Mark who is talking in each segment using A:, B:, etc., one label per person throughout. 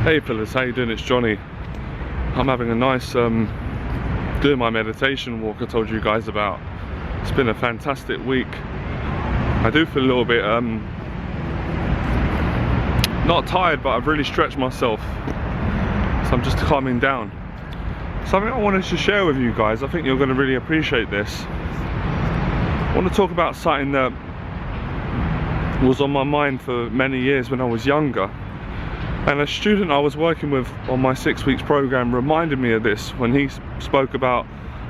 A: Hey fellas, how you doing? It's Johnny. I'm having a nice doing my meditation walk I told you guys about. It's been a fantastic week. I do feel a little bit not tired, but I've really stretched myself, so I'm just calming down. Something I wanted to share with you guys, I think you're going to really appreciate this. I want to talk about something that was on my mind for many years when I was younger. And a student I was working with on my 6 weeks program reminded me of this when he spoke about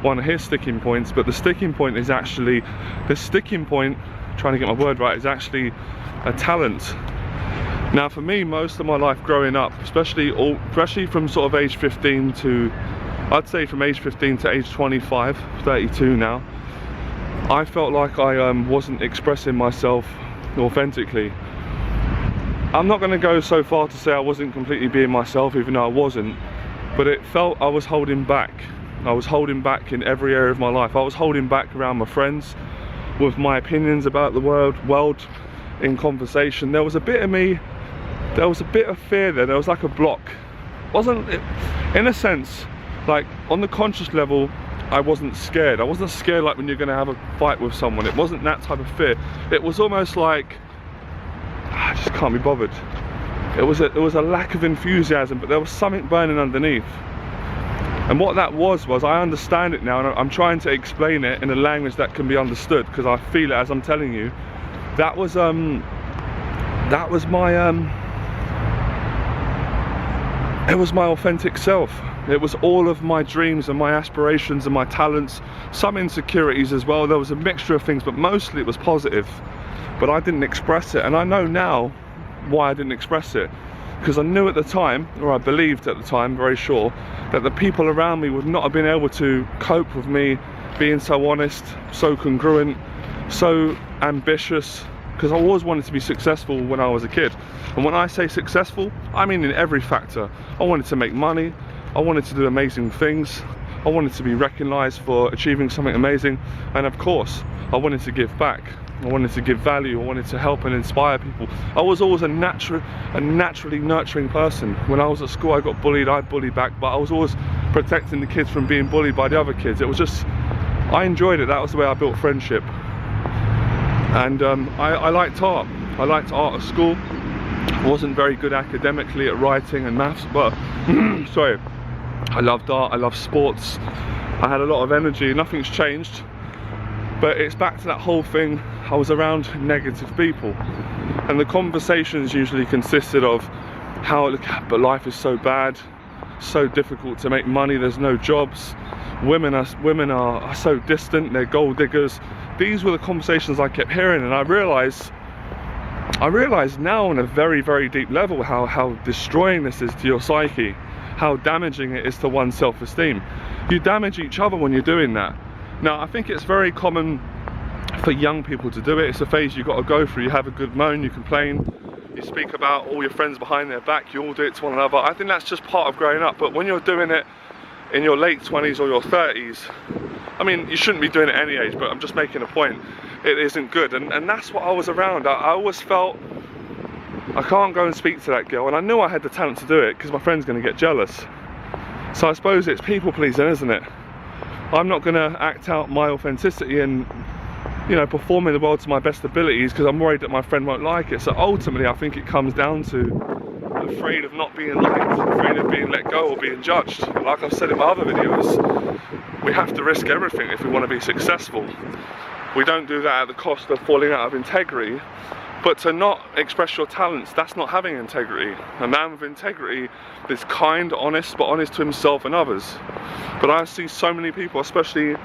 A: one of his sticking points. But the sticking point is actually, trying to get my word right, is actually a talent. Now for me, most of my life growing up, especially from sort of age 15 to, I'd say from age 15 to age 25, 32 now, I felt like I wasn't expressing myself authentically. I'm not going to go so far to say I wasn't completely being myself, even though I wasn't, but it felt I was holding back. I was holding back in every area of my life. I was holding back around my friends, with my opinions about the world in conversation. There was a bit of me, there was a bit of fear there was like a block. Wasn't it, in a sense, like on the conscious level, I wasn't scared. I wasn't scared like when you're going to have a fight with someone. It wasn't that type of fear. It was almost like, I just can't be bothered. It was a lack of enthusiasm, but there was something burning underneath. And what that was I understand it now, and I'm trying to explain it in a language that can be understood, because I feel it as I'm telling you. That was my it was my authentic self. It was all of my dreams and my aspirations and my talents, some insecurities as well. There was a mixture of things, but mostly it was positive. But I didn't express it, and I know now why I didn't express it. Because I knew at the time, or I believed at the time, very sure, that the people around me would not have been able to cope with me being so honest, so congruent, so ambitious. Because I always wanted to be successful when I was a kid. And when I say successful, I mean in every factor. I wanted to make money, I wanted to do amazing things, I wanted to be recognised for achieving something amazing, and of course, I wanted to give back. I wanted to give value, I wanted to help and inspire people. I was always a naturally nurturing person. When I was at school, I got bullied, I bullied back, but I was always protecting the kids from being bullied by the other kids. It was just, I enjoyed it. That was the way I built friendship. And I liked art. I liked art at school. I wasn't very good academically at writing and maths, but sorry, I loved art, I loved sports. I had a lot of energy. Nothing's changed. But it's back to that whole thing, I was around negative people. And the conversations usually consisted of how, but life is so bad, so difficult to make money, there's no jobs, women are so distant, they're gold diggers. These were the conversations I kept hearing, and I realised now on a very, very deep level how destroying this is to your psyche, how damaging it is to one's self-esteem. You damage each other when you're doing that. Now, I think it's very common for young people to do it. It's a phase you've got to go through. You have a good moan, you complain, you speak about all your friends behind their back, you all do it to one another. I think that's just part of growing up. But when you're doing it in your late 20s or your 30s, I mean, you shouldn't be doing it at any age, but I'm just making a point. It isn't good, and that's what I was around. I always felt, I can't go and speak to that girl, and I knew I had the talent to do it because my friend's going to get jealous. So I suppose it's people pleasing, isn't it? I'm not going to act out my authenticity and, you know, perform in the world to my best abilities because I'm worried that my friend won't like it. So ultimately I think it comes down to afraid of not being liked, afraid of being let go or being judged. Like I've said in my other videos, we have to risk everything if we want to be successful. We don't do that at the cost of falling out of integrity. But to not express your talents, that's not having integrity. A man with integrity is kind, honest, but honest to himself and others. But I see so many people, especially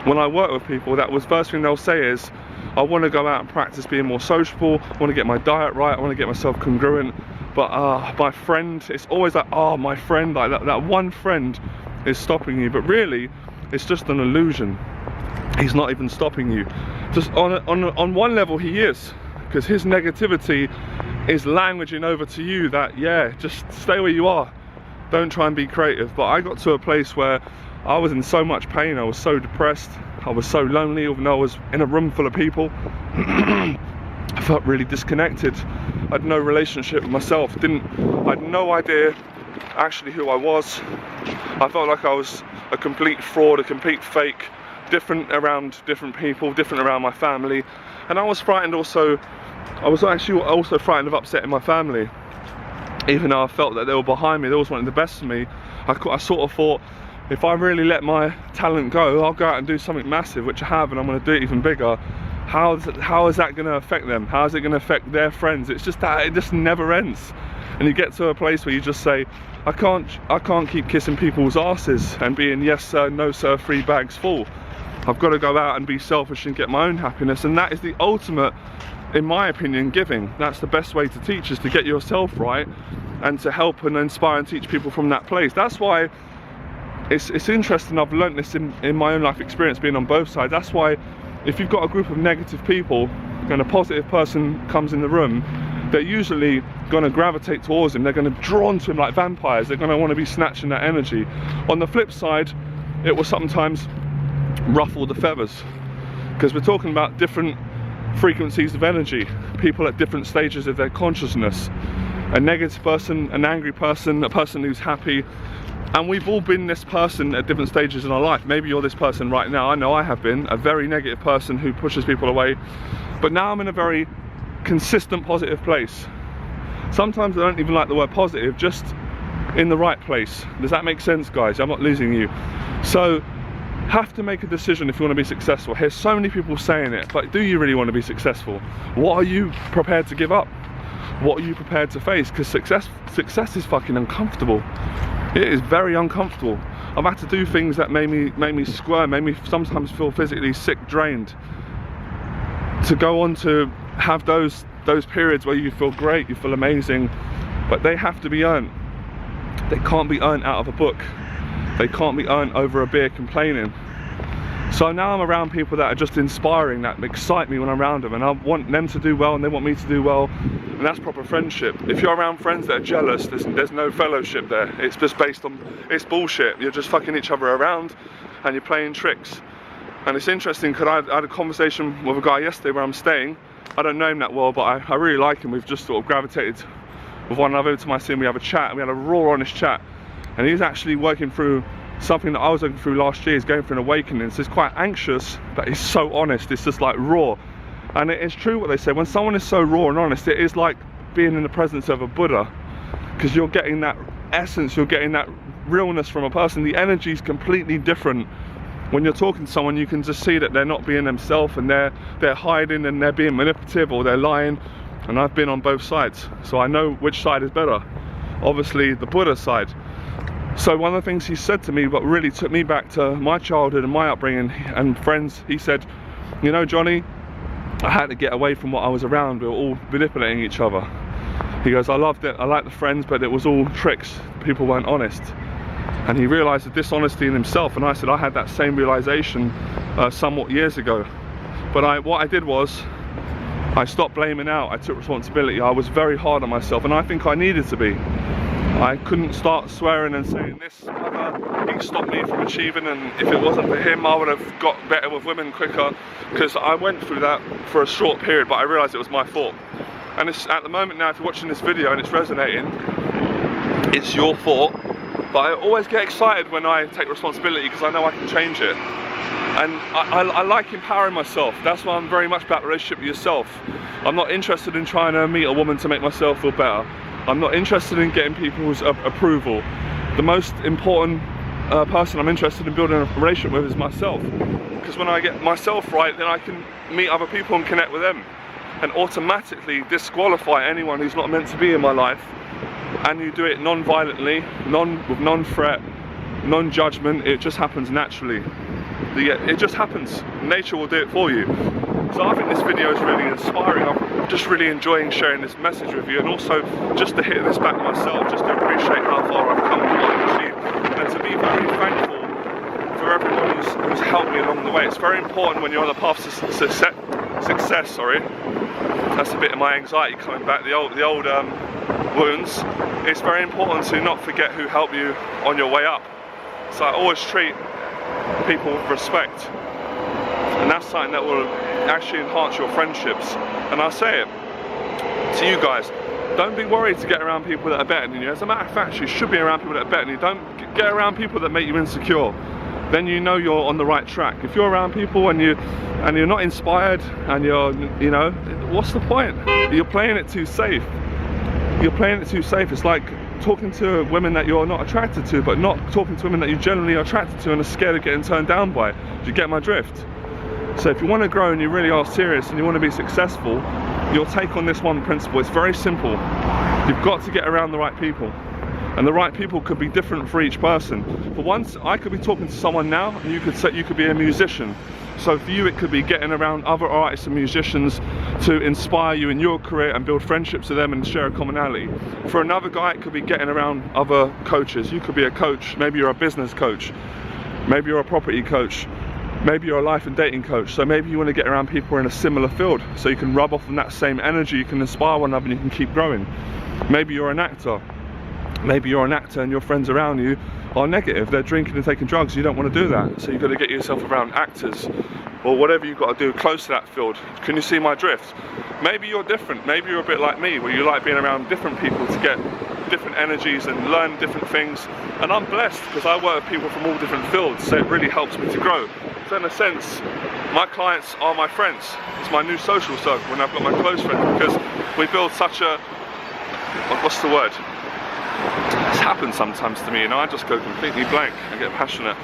A: when I work with people, that was the first thing they'll say is, I want to go out and practice being more sociable, I want to get my diet right, I want to get myself congruent, but my friend, it's always like, oh, my friend, like that one friend is stopping you. But really, it's just an illusion. He's not even stopping you. Just on one level, he is. Because his negativity is languaging over to you that, yeah, just stay where you are, don't try and be creative. But I got to a place where I was in so much pain, I was so depressed, I was so lonely, even though I was in a room full of people. I felt really disconnected. I had no relationship with myself, I had no idea actually who I was. I felt like I was a complete fraud, a complete fake, different around different people, different around my family. And I was frightened also, I was actually also frightened of upsetting my family. Even though I felt that they were behind me, they always wanted the best for me, I sort of thought, if I really let my talent go, I'll go out and do something massive, which I have, and I'm going to do it even bigger. How is that going to affect them? How is it going to affect their friends? It's just that it just never ends. And you get to a place where you just say, I can't keep kissing people's asses and being yes sir, no sir, 3 bags full. I've got to go out and be selfish and get my own happiness, and that is the ultimate, in my opinion, giving. That's the best way to teach, is to get yourself right and to help and inspire and teach people from that place. That's why it's interesting. I've learnt this in my own life experience, being on both sides. That's why if you've got a group of negative people and a positive person comes in the room, they're usually going to gravitate towards him. They're going to be drawn to him like vampires. They're going to want to be snatching that energy. On the flip side, it will sometimes ruffle the feathers, because we're talking about different frequencies of energy, people at different stages of their consciousness. A negative person, an angry person, a person who's happy. And we've all been this person at different stages in our life. Maybe you're this person right now. I know I have been a very negative person who pushes people away. But now I'm in a very consistent positive place. Sometimes I don't even like the word positive, just in the right place. Does that make sense, guys? I'm not losing you. So, have to make a decision if you want to be successful. Here's so many people saying it, but do you really want to be successful? What are you prepared to give up? What are you prepared to face? Because success is fucking uncomfortable. It is very uncomfortable. I've had to do things that made me squirm, made me sometimes feel physically sick, drained, to go on to have those periods where you feel great, you feel amazing, but they have to be earned. They can't be earned out of a book. They can't be earned over a beer complaining. So now I'm around people that are just inspiring, that excite me when I'm around them, and I want them to do well and they want me to do well, and that's proper friendship. If you're around friends that are jealous, there's no fellowship there. It's just based on, it's bullshit. You're just fucking each other around and you're playing tricks. And it's interesting because I had a conversation with a guy yesterday where I'm staying. I don't know him that well, but I really like him. We've just sort of gravitated with one another to my scene. We have a chat, and we had a raw, honest chat. And he's actually working through something that I was working through last year. He's going through an awakening. So he's quite anxious, but he's so honest. It's just like raw. And it is true what they say. When someone is so raw and honest, it is like being in the presence of a Buddha, because you're getting that essence, you're getting that realness from a person. The energy is completely different. When you're talking to someone, you can just see that they're not being themselves, and they're hiding, and they're being manipulative, or they're lying. And I've been on both sides, so I know which side is better. Obviously the Buddha side. So one of the things he said to me, what really took me back to my childhood and my upbringing and friends, he said, you know, Johnny, I had to get away from what I was around. We were all manipulating each other. He goes, I loved it, I liked the friends, but it was all tricks. People weren't honest. And he realised the dishonesty in himself, and I said I had that same realisation somewhat years ago. But what I did was, I stopped blaming out, I took responsibility. I was very hard on myself, and I think I needed to be. I couldn't start swearing and saying this other, he stopped me from achieving, and if it wasn't for him I would have got better with women quicker, because I went through that for a short period, but I realised it was my fault. And it's, at the moment now, if you're watching this video and it's resonating, it's your fault. But I always get excited when I take responsibility, because I know I can change it. And I like empowering myself. That's why I'm very much about the relationship with yourself. I'm not interested in trying to meet a woman to make myself feel better. I'm not interested in getting people's approval. The most important person I'm interested in building a relationship with is myself. Because when I get myself right, then I can meet other people and connect with them, and automatically disqualify anyone who's not meant to be in my life. And you do it non-violently, with non-threat, non-judgment. It just happens naturally. It just happens. Nature will do it for you. So I think this video is really inspiring. I'm just really enjoying sharing this message with you, and also just to hit this back myself, just to appreciate how far I've come and what I've achieved, and to be very thankful for everyone who's helped me along the way. It's very important when you're on the path to success. Sorry, that's a bit of my anxiety coming back. The old wounds. It's very important to not forget who helped you on your way up. So I always treat people with respect, and that's something that will actually enhance your friendships. And I say it to you guys, Don't be worried to get around people that are better than you. As a matter of fact, you should be around people that are better than you. Don't get around people that make you insecure. Then you know you're on the right track. If you're around people and you're not inspired and you know, what's the point? You're playing it too safe. You're playing it too safe. It's like talking to women that you're not attracted to, but not talking to women that you generally are attracted to and are scared of getting turned down by. Do you get my drift? So if you want to grow and you really are serious and you want to be successful, you'll take on this one principle. It's very simple. You've got to get around the right people. And the right people could be different for each person. For once, I could be talking to someone now, and you could be a musician. So for you, it could be getting around other artists and musicians to inspire you in your career and build friendships with them and share a commonality. For another guy, it could be getting around other coaches. You could be a coach. Maybe you're a business coach. Maybe you're a property coach. Maybe you're a life and dating coach. So maybe you want to get around people in a similar field, so you can rub off on that same energy, you can inspire one another, and you can keep growing. Maybe you're an actor. Maybe you're an actor and your friends around you are negative. They're drinking and taking drugs. You don't want to do that. So you've got to get yourself around actors or whatever you've got to do close to that field. Can you see my drift? Maybe you're different. Maybe you're a bit like me, where you like being around different people to get different energies and learn different things. And I'm blessed because I work with people from all different fields, so it really helps me to grow. So in a sense, my clients are my friends. It's my new social circle when I've got my close friends, because we build such a, what's the word? It's happened sometimes to me, you know, I just go completely blank and get passionate.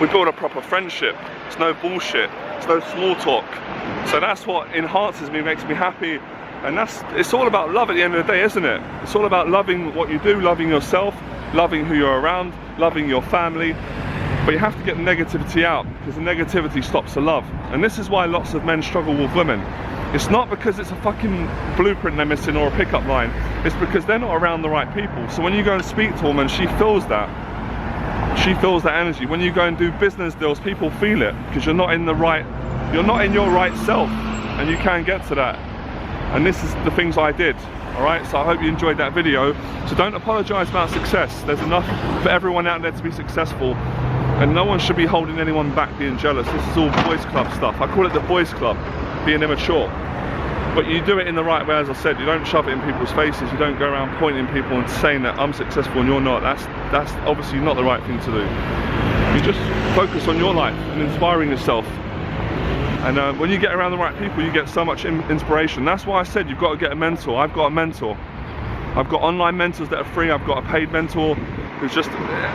A: We build a proper friendship. It's no bullshit. It's no small talk. So that's what enhances me, makes me happy. And it's all about love at the end of the day, isn't it? It's all about loving what you do, loving yourself, loving who you're around, loving your family. But you have to get the negativity out, because the negativity stops the love. And this is why lots of men struggle with women. It's not because it's a fucking blueprint they're missing or a pickup line. It's because they're not around the right people. So when you go and speak to a woman, she feels that. She feels that energy. When you go and do business deals, people feel it, because you're not in your right self, and you can get to that. And this is the things I did. Alright, so I hope you enjoyed that video. So don't apologise about success. There's enough for everyone out there to be successful. And no one should be holding anyone back being jealous. This is all boys club stuff. I call it the boys club, being immature. But you do it in the right way, as I said. You don't shove it in people's faces. You don't go around pointing people and saying that I'm successful and you're not. That's obviously not the right thing to do. You just focus on your life and inspiring yourself. And when you get around the right people, you get so much inspiration. That's why I said you've got to get a mentor. I've got a mentor. I've got online mentors that are free. I've got a paid mentor who's just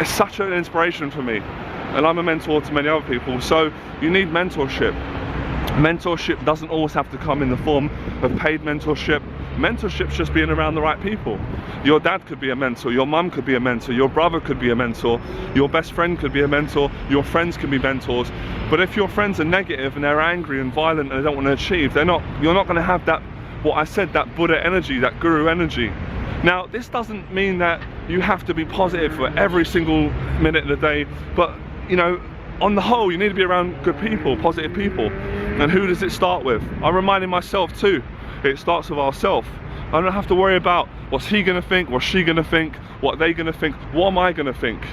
A: it's such an inspiration for me. And I'm a mentor to many other people. So you need mentorship. Mentorship doesn't always have to come in the form of paid mentorship. Mentorship's just being around the right people. Your dad could be a mentor, your mum could be a mentor, your brother could be a mentor, your best friend could be a mentor, your friends can be mentors. But if your friends are negative and they're angry and violent and they don't want to achieve, you're not going to have that, what I said, that Buddha energy, that guru energy. Now, this doesn't mean that you have to be positive for every single minute of the day, but you know, on the whole, you need to be around good people, positive people. And who does it start with? I'm reminding myself too, it starts with ourselves. I don't have to worry about what's he gonna think, what's she gonna think, what they gonna think, what am I gonna think?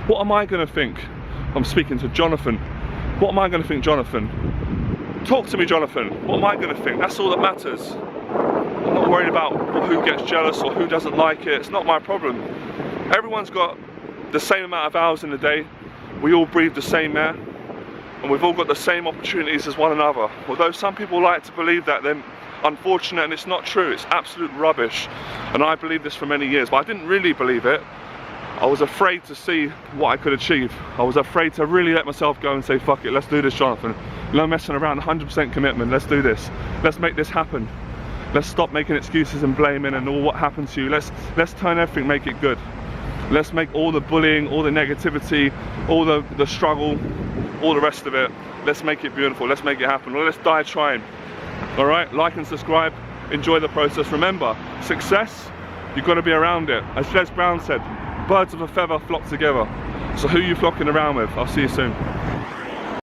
A: What am I gonna think? I'm speaking to Jonathan. What am I gonna think, Jonathan? Talk to me, Jonathan. What am I gonna think? That's all that matters. I'm not worried about who gets jealous or who doesn't like it. It's not my problem. Everyone's got the same amount of hours in the day. We all breathe the same air, and we've all got the same opportunities as one another. Although some people like to believe that, they're unfortunate, and it's not true. It's absolute rubbish. And I believed this for many years, but I didn't really believe it. I was afraid to see what I could achieve. I was afraid to really let myself go and say, fuck it, let's do this, Jonathan. No messing around, 100% commitment, let's do this. Let's make this happen. Let's stop making excuses and blaming and all what happened to you. Let's turn everything, make it good. Let's make all the bullying, all the negativity, all the struggle, all the rest of it, let's make it beautiful, let's make it happen. Well, let's die trying. All right, like and subscribe, enjoy the process. Remember, success, you've got to be around it. As Les Brown said, birds of a feather flock together. So who are you flocking around with? I'll see you soon.